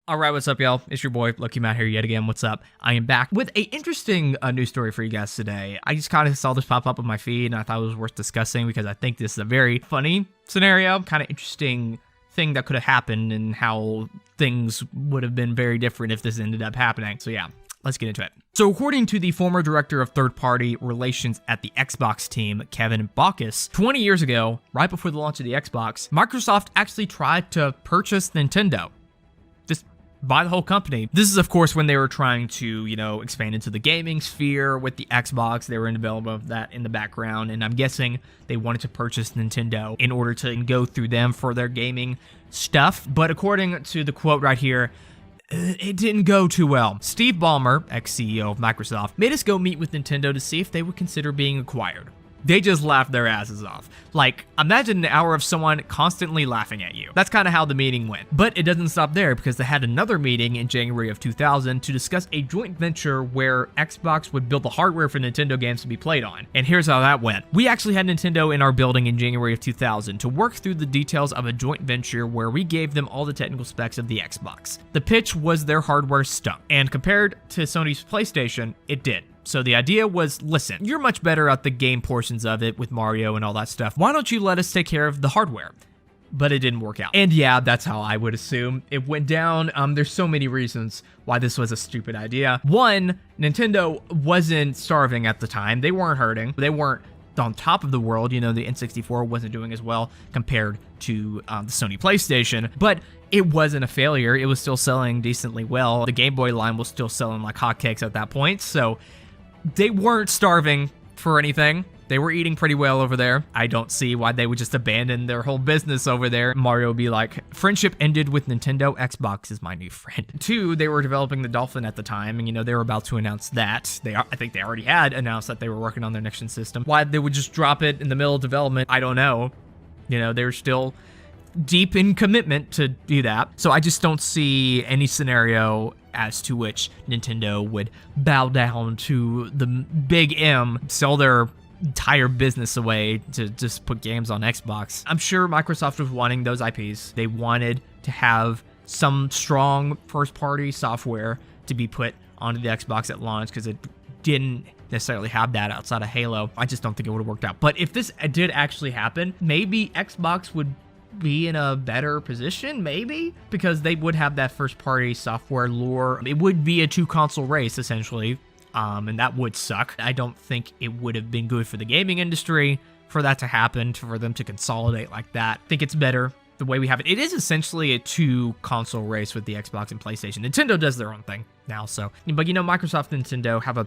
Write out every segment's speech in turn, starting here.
Alright, what's up, y'all? It's your boy, lowkeymatt here yet again. What's up? I am back with a interesting news story for you guys today. I just kind of saw this pop up on my feed, and I thought it was worth discussing because I think this is a very funny scenario, kind of interesting thing that could have happened and how things would have been very different if this ended up happening. So yeah, let's get into it. So according to the former director of third-party relations at the Xbox team, Kevin Backus, 20 years ago, right before the launch of the Xbox, Microsoft actually tried to purchase Nintendo. Buy the whole company. This is, of course, when they were trying to, expand into the gaming sphere with the Xbox. They were in development of that in the background, and I'm guessing they wanted to purchase Nintendo in order to go through them for their gaming stuff. But according to the quote right here, it didn't go too well. Steve Ballmer, ex-CEO of Microsoft, made us go meet with Nintendo to see if they would consider being acquired. They just laughed their asses off. Like, imagine an hour of someone constantly laughing at you. That's kind of how the meeting went. But it doesn't stop there, because they had another meeting in January of 2000 to discuss a joint venture where Xbox would build the hardware for Nintendo games to be played on. And here's how that went. We actually had Nintendo in our building in January of 2000 to work through the details of a joint venture where we gave them all the technical specs of the Xbox. The pitch was their hardware stunk, and compared to Sony's PlayStation, it did. So the idea was, listen, you're much better at the game portions of it with Mario and all that stuff. Why don't you let us take care of the hardware? But it didn't work out. And yeah, that's how I would assume it went down. There's so many reasons why this was a stupid idea. One, Nintendo wasn't starving at the time. They weren't hurting. They weren't on top of the world. The N64 wasn't doing as well compared to the Sony PlayStation. But it wasn't a failure. It was still selling decently well. The Game Boy line was still selling like hotcakes at that point. So they weren't starving for anything. They were eating pretty well over there. I don't see why they would just abandon their whole business over there. Mario would be like, friendship ended with Nintendo. Xbox is my new friend. Two, they were developing the Dolphin at the time, and they were about to announce that. I think they already had announced that they were working on their next-gen system. Why they would just drop it in the middle of development, I don't know. They were still deep in commitment to do that. So I just don't see any scenario as to which Nintendo would bow down to the big M, sell their entire business away to just put games on Xbox. I'm sure Microsoft was wanting those IPs. They wanted to have some strong first-party software to be put onto the Xbox at launch because it didn't necessarily have that outside of Halo. I just don't think it would have worked out. But if this did actually happen, maybe Xbox would be in a better position, maybe, because they would have that first-party software lore. It would be a two-console race, essentially, and that would suck. I don't think it would have been good for the gaming industry for that to happen, for them to consolidate like that. I think it's better the way we have it. It is essentially a two-console race with the Xbox and PlayStation. Nintendo does their own thing now, so. But, Microsoft and Nintendo have a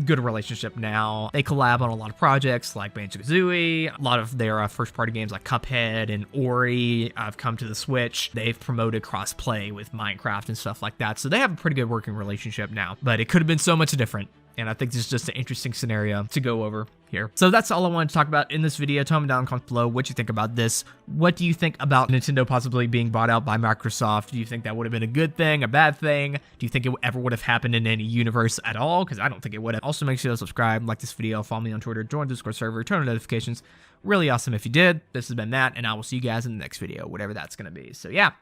good relationship now. They collab on a lot of projects like Banjo-Kazooie. A lot of their first-party games like Cuphead and Ori have come to the Switch. They've promoted cross-play with Minecraft and stuff like that. So they have a pretty good working relationship now. But it could have been so much different. And I think this is just an interesting scenario to go over here. So that's all I wanted to talk about in this video. Tell me down in the comments below what you think about this. What do you think about Nintendo possibly being bought out by Microsoft? Do you think that would have been a good thing, a bad thing? Do you think it ever would have happened in any universe at all? Because I don't think it would have. Also, make sure to subscribe, like this video, follow me on Twitter, join the Discord server, turn on notifications. Really awesome if you did. This has been Matt, and I will see you guys in the next video, whatever that's going to be. So yeah.